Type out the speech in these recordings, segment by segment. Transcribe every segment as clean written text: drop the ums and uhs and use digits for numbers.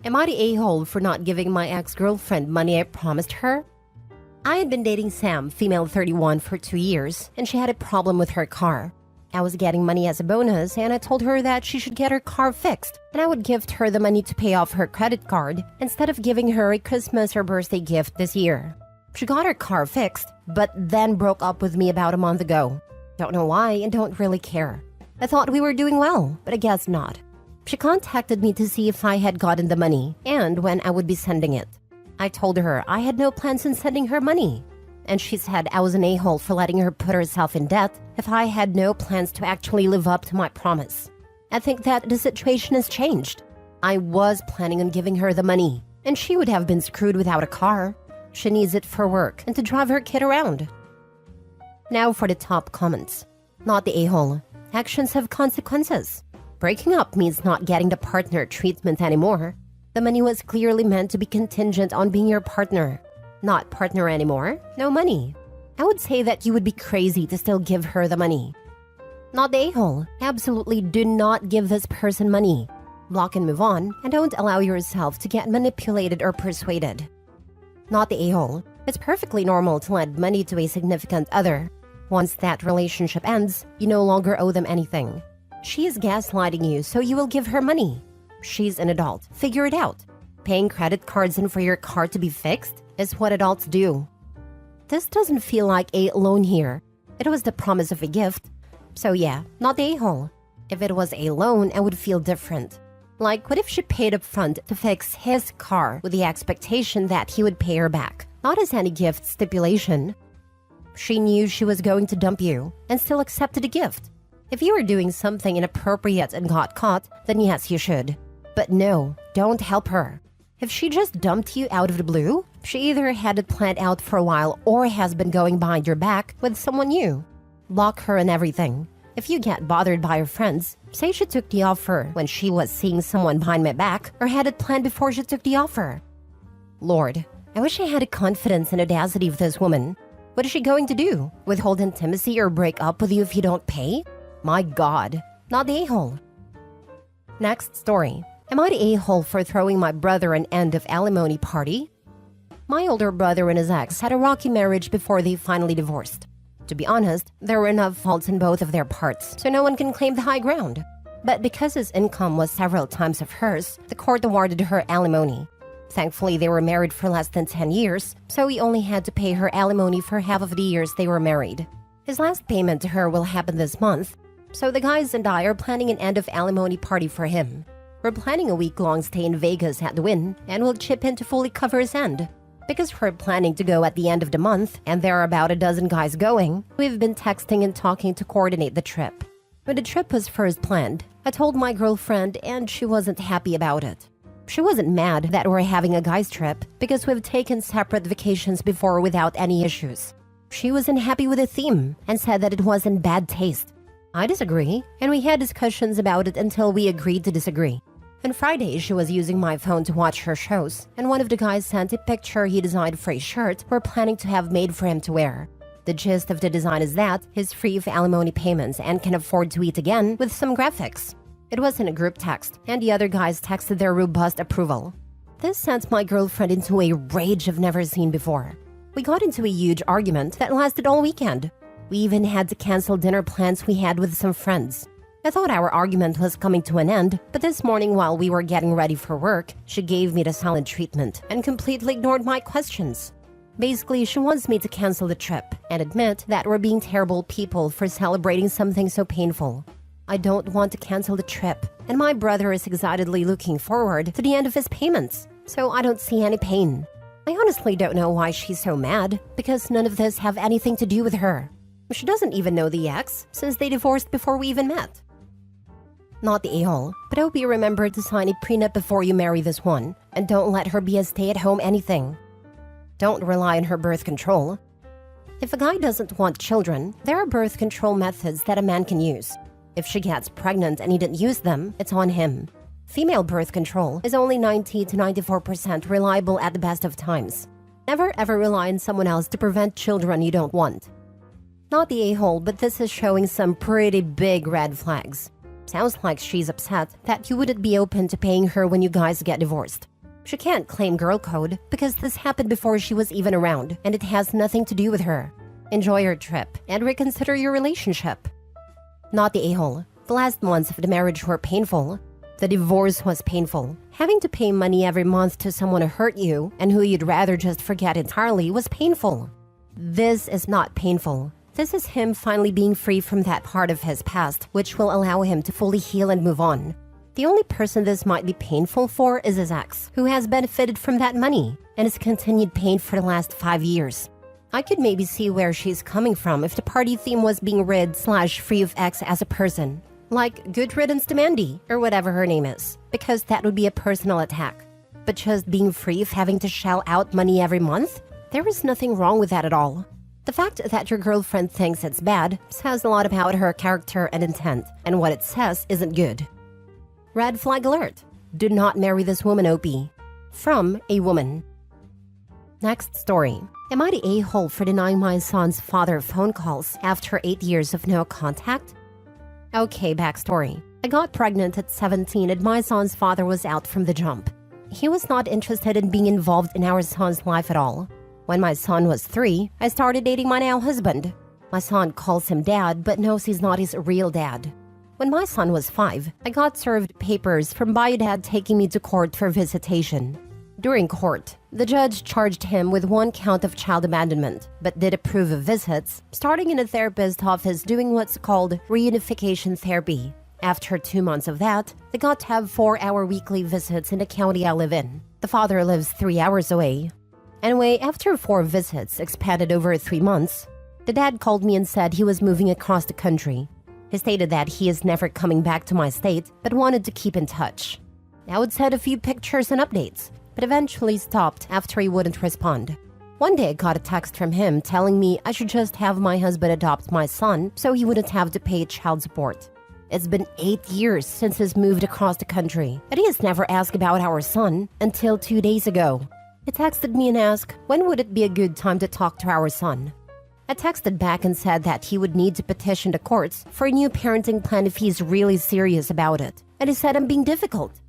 Am I the a-hole for not giving my ex-girlfriend money I promised her? I had been dating Sam, female 31, for 2 years, and she had a problem with her car. I was getting money as a bonus, and I told her that she should get her car fixed, and I would gift her the money to pay off her credit card instead of giving her a Christmas or birthday gift this year. She got her car fixed, but then broke up with me about a month ago. Don't know why and don't really care. I thought we were doing well, but I guess not. She contacted me to see if I had gotten the money and when I would be sending it. I told her I had no plans on sending her money, and she said I was an a-hole for letting her put herself in debt if I had no plans to actually live up to my promise. I think that the situation has changed. I was planning on giving her the money, and she would have been screwed without a car. She needs it for work and to drive her kid around. Now for the top comments. Not the a-hole. Actions have consequences. Breaking up means not getting the partner treatment anymore. The money was clearly meant to be contingent on being your partner. Not partner anymore, no money. I would say that you would be crazy to still give her the money. Not the a-hole. Absolutely do not give this person money. Block and move on, and don't allow yourself to get manipulated or persuaded. Not the a-hole. It's perfectly normal to lend money to a significant other. Once that relationship ends, you no longer owe them anything. She is gaslighting you, so you will give her money. She's an adult. Figure it out. Paying credit cards and for your car to be fixed is what adults do. This doesn't feel like a loan here. It was the promise of a gift. So yeah, not the a-hole. If it was a loan, I would feel different. Like, what if she paid up front to fix his car with the expectation that he would pay her back, not as any gift stipulation? She knew she was going to dump you and still accepted a gift. If you were doing something inappropriate and got caught, then yes, you should. But no, don't help her. If she just dumped you out of the blue, she either had it planned out for a while or has been going behind your back with someone new. Block her and everything. If you get bothered by her friends, say she took the offer when she was seeing someone behind my back or had it planned before she took the offer. Lord, I wish I had the confidence and audacity of this woman. What is she going to do? Withhold intimacy or break up with you if you don't pay? My God, not the a-hole. Next story. Am I the a-hole for throwing my brother an end of alimony party? My older brother and his ex had a rocky marriage before they finally divorced. To be honest, there were enough faults in both of their parts, so no one can claim the high ground. But because his income was several times of hers, the court awarded her alimony. Thankfully, they were married for less than 10 years, so he only had to pay her alimony for half of the years they were married. His last payment to her will happen this month, so the guys and I are planning an end of alimony party for him. We're planning a week-long stay in Vegas at the Wynn, and we'll chip in to fully cover his end. Because we're planning to go at the end of the month, and there are about a dozen guys going, we've been texting and talking to coordinate the trip. When the trip was first planned, I told my girlfriend, and she wasn't happy about it. She wasn't mad that we're having a guys trip, because we've taken separate vacations before without any issues. She wasn't happy with the theme, and said that it was in bad taste. I disagree, and we had discussions about it until we agreed to disagree. On Friday, she was using my phone to watch her shows, and one of the guys sent a picture he designed for a shirt we're planning to have made for him to wear. The gist of the design is that he's free of alimony payments and can afford to eat again with some graphics. It was in a group text, and the other guys texted their robust approval. This sent my girlfriend into a rage I've never seen before. We got into a huge argument that lasted all weekend. We even had to cancel dinner plans we had with some friends. I thought our argument was coming to an end, but this morning while we were getting ready for work, she gave me the silent treatment and completely ignored my questions. Basically, she wants me to cancel the trip and admit that we're being terrible people for celebrating something so painful. I don't want to cancel the trip, and my brother is excitedly looking forward to the end of his payments, so I don't see any pain. I honestly don't know why she's so mad, because none of this have anything to do with her. She doesn't even know the ex, since they divorced before we even met. Not the a-hole, but I hope you remember to sign a prenup before you marry this one, and don't let her be a stay-at-home anything. Don't rely on her birth control. If a guy doesn't want children, there are birth control methods that a man can use. If she gets pregnant and he didn't use them, it's on him. Female birth control is only 90 to 94% reliable at the best of times. Never ever rely on someone else to prevent children you don't want. Not the a-hole, but this is showing some pretty big red flags. Sounds like she's upset that you wouldn't be open to paying her when you guys get divorced. She can't claim girl code because this happened before she was even around and it has nothing to do with her. Enjoy your trip and reconsider your relationship. Not the a-hole. The last months of the marriage were painful. The divorce was painful. Having to pay money every month to someone who hurt you and who you'd rather just forget entirely was painful. This is not painful. This is him finally being free from that part of his past, which will allow him to fully heal and move on. The only person this might be painful for is his ex, who has benefited from that money and has continued paying for the last 5 years. I could maybe see where she's coming from if the party theme was being rid/free of ex as a person. Like good riddance to Mandy, or whatever her name is, because that would be a personal attack. But just being free of having to shell out money every month? There is nothing wrong with that at all. The fact that your girlfriend thinks it's bad says a lot about her character and intent, and what it says isn't good. Red flag alert. Do not marry this woman, OP. From a woman. Next story. Am I the a-hole for denying my son's father phone calls after 8 years of no contact? Okay, backstory. I got pregnant at 17 and my son's father was out from the jump. He was not interested in being involved in our son's life at all. When my son was 3, I started dating my now husband. My son calls him dad but knows he's not his real dad. When my son was 5, I got served papers from my dad taking me to court for visitation. During court, the judge charged him with 1 count of child abandonment, but did approve of visits, starting in a therapist's office doing what's called reunification therapy. After 2 months of that, they got to have 4-hour weekly visits in the county I live in. The father lives 3 hours away. Anyway, after 4 visits expanded over 3 months, the dad called me and said he was moving across the country. He stated that he is never coming back to my state, but wanted to keep in touch. I would send a few pictures and updates, but eventually stopped after he wouldn't respond. One day I got a text from him telling me I should just have my husband adopt my son so he wouldn't have to pay child support. It's been 8 years since he's moved across the country, and he has never asked about our son until 2 days ago. He texted me and asked when would it be a good time to talk to our son. I texted back and said that he would need to petition the courts for a new parenting plan if he's really serious about it, and he said I'm being difficult.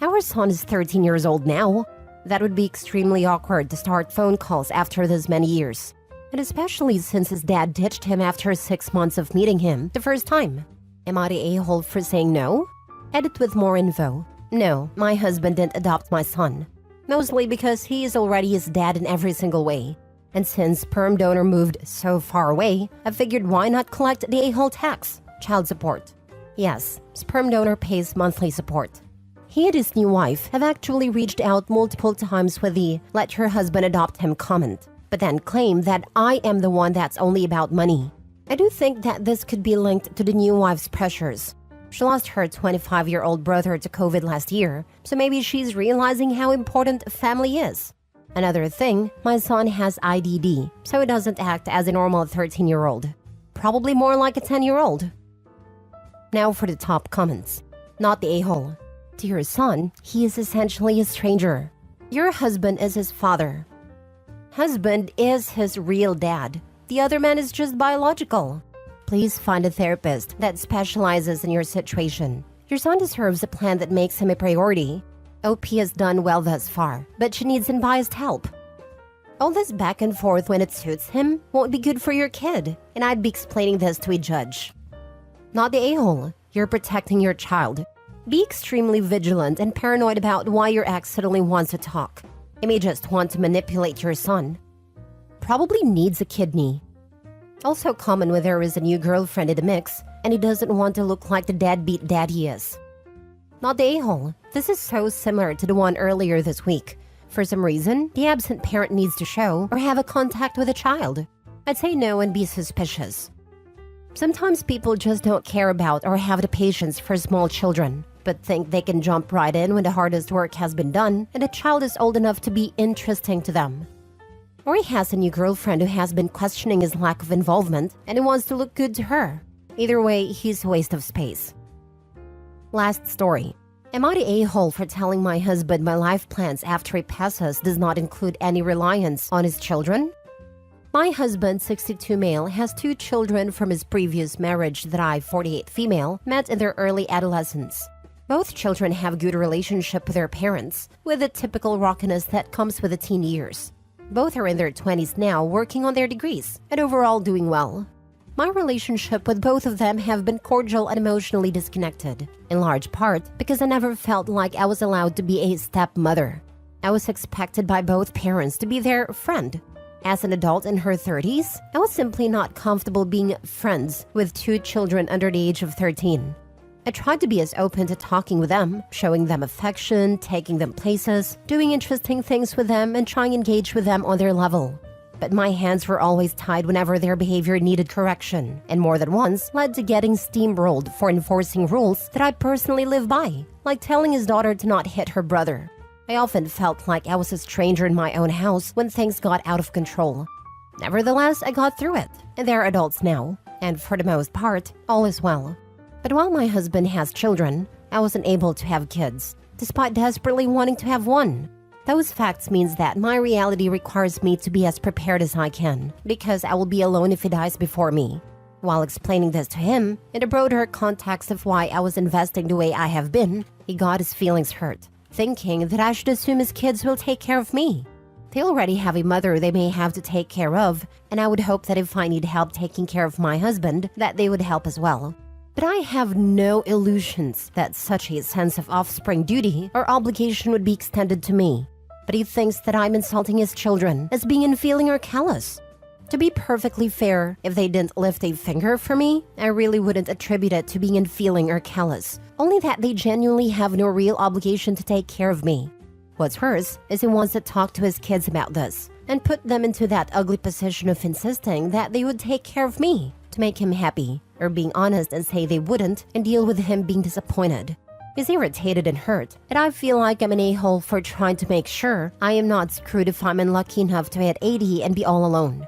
Our son is 13 years old now. That would be extremely awkward to start phone calls after this many years, and especially since his dad ditched him after 6 months of meeting him the first time. Am I the a-hole for saying no? Edit with more info. No, my husband didn't adopt my son. Mostly because he is already his dad in every single way. And since sperm donor moved so far away, I figured why not collect the a-hole tax, child support. Yes, sperm donor pays monthly support. He and his new wife have actually reached out multiple times with the "let your husband adopt him" comment, but then claim that I am the one that's only about money. I do think that this could be linked to the new wife's pressures. She lost her 25-year-old brother to COVID last year, so maybe she's realizing how important family is. Another thing, my son has IDD, so he doesn't act as a normal 13-year-old. Probably more like a 10-year-old. Now for the top comments. Not the a-hole. To your son, he is essentially a stranger. Your husband is his father. Husband is his real dad. The other man is just biological. Please find a therapist that specializes in your situation. Your son deserves a plan that makes him a priority. OP has done well thus far, but she needs unbiased help. All this back and forth when it suits him won't be good for your kid, and I'd be explaining this to a judge. Not the a-hole. You're protecting your child. Be extremely vigilant and paranoid about why your ex suddenly wants to talk. He may just want to manipulate your son. Probably needs a kidney. Also common when there is a new girlfriend in the mix, and he doesn't want to look like the deadbeat dad he is. Not the a-hole. This is so similar to the one earlier this week. For some reason, the absent parent needs to show or have a contact with a child. I'd say no and be suspicious. Sometimes people just don't care about or have the patience for small children, but think they can jump right in when the hardest work has been done and the child is old enough to be interesting to them. Or he has a new girlfriend who has been questioning his lack of involvement and he wants to look good to her. Either way, he's a waste of space. Last story. Am I the a-hole for telling my husband my life plans after he passes does not include any reliance on his children? My husband, 62 male, has 2 children from his previous marriage that I, 48 female, met in their early adolescence. Both children have good relationship with their parents, with the typical rockiness that comes with the teen years. Both are in their 20s now, working on their degrees, and overall doing well. My relationship with both of them have been cordial and emotionally disconnected, in large part because I never felt like I was allowed to be a stepmother. I was expected by both parents to be their friend. As an adult in her 30s, I was simply not comfortable being friends with two children under the age of 13. I tried to be as open to talking with them, showing them affection, taking them places, doing interesting things with them, and trying to engage with them on their level. But my hands were always tied whenever their behavior needed correction, and more than once led to getting steamrolled for enforcing rules that I personally live by, like telling his daughter to not hit her brother. I often felt like I was a stranger in my own house when things got out of control. Nevertheless, I got through it, and they're adults now, and for the most part, all is well. But while my husband has children, I wasn't able to have kids, despite desperately wanting to have one. Those facts means that my reality requires me to be as prepared as I can, because I will be alone if he dies before me. While explaining this to him, in the broader context of why I was investing the way I have been, he got his feelings hurt, thinking that I should assume his kids will take care of me. They already have a mother they may have to take care of, and I would hope that if I need help taking care of my husband, that they would help as well. But I have no illusions that such a sense of offspring duty or obligation would be extended to me. But he thinks that I'm insulting his children as being unfeeling or callous. To be perfectly fair, if they didn't lift a finger for me, I really wouldn't attribute it to being unfeeling or callous, only that they genuinely have no real obligation to take care of me. What's worse is he wants to talk to his kids about this and put them into that ugly position of insisting that they would take care of me to make him happy, or being honest and say they wouldn't and deal with him being disappointed. He's irritated and hurt, and I feel like I'm an a-hole for trying to make sure I am not screwed if I'm unlucky enough to hit 80 and be all alone.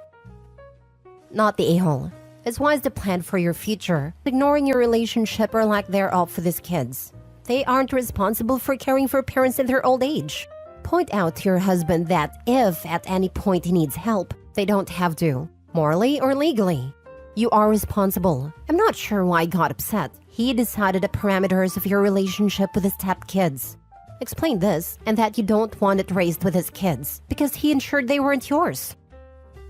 Not the a-hole. It's wise to plan for your future, ignoring your relationship or lack thereof for these kids. They aren't responsible for caring for parents in their old age. Point out to your husband that if at any point he needs help, they don't have to, morally or legally. You are responsible. I'm not sure why he got upset. He decided the parameters of your relationship with his stepkids. Explain this and that you don't want it raised with his kids because he ensured they weren't yours.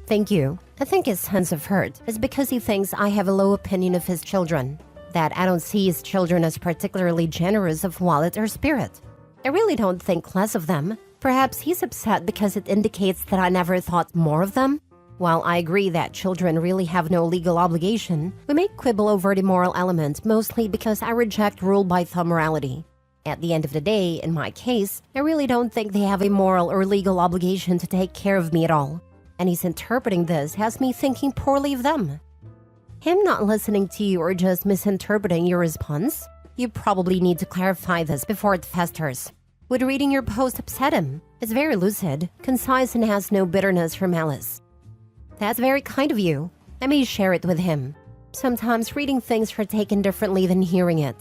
Thank you. I think his sense of hurt is because he thinks I have a low opinion of his children, that I don't see his children as particularly generous of wallet or spirit. I really don't think less of them. Perhaps he's upset because it indicates that I never thought more of them. While I agree that children really have no legal obligation, we may quibble over the moral element mostly because I reject rule-by-thumb morality. At the end of the day, in my case, I really don't think they have a moral or legal obligation to take care of me at all. And he's interpreting this has me thinking poorly of them. Him not listening to you or just misinterpreting your response? You probably need to clarify this before it festers. Would reading your post upset him? It's very lucid, concise, and has no bitterness or malice. That's very kind of you. I may share it with him. Sometimes reading things are taken differently than hearing it.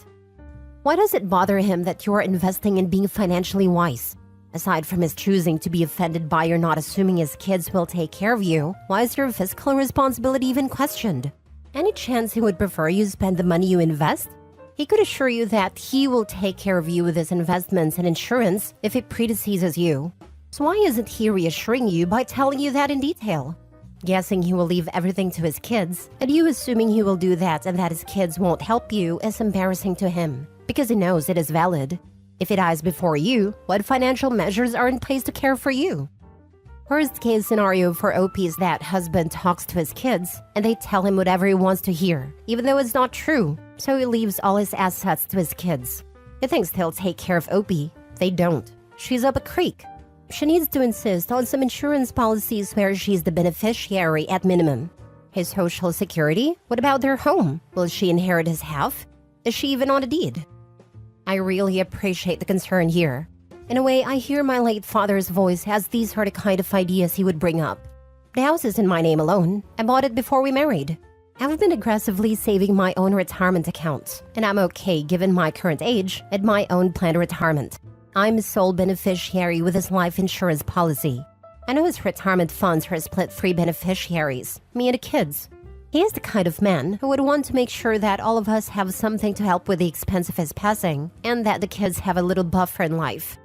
Why does it bother him that you are investing in being financially wise? Aside from his choosing to be offended by your not assuming his kids will take care of you, why is your fiscal responsibility even questioned? Any chance he would prefer you spend the money you invest? He could assure you that he will take care of you with his investments and insurance if it predeceases you. So why isn't he reassuring you by telling you that in detail? Guessing he will leave everything to his kids, and you assuming he will do that and that his kids won't help you is embarrassing to him, because he knows it is valid. If he dies before you, what financial measures are in place to care for you? Worst case scenario for OP is that husband talks to his kids, and they tell him whatever he wants to hear, even though it's not true, so he leaves all his assets to his kids. He thinks they'll take care of OP. They don't. She's up a creek. She needs to insist on some insurance policies where she's the beneficiary at minimum. His social security? What about their home? Will she inherit his half? Is she even on a deed? I really appreciate the concern here. In a way, I hear my late father's voice as these are the kind of ideas he would bring up. The house is in my name alone. I bought it before we married. I've been aggressively saving my own retirement accounts, and I'm okay given my current age and my own planned retirement. I'm sole beneficiary with his life insurance policy. I know his retirement funds are split 3 beneficiaries, me and the kids. He is the kind of man who would want to make sure that all of us have something to help with the expense of his passing, and that the kids have a little buffer in life.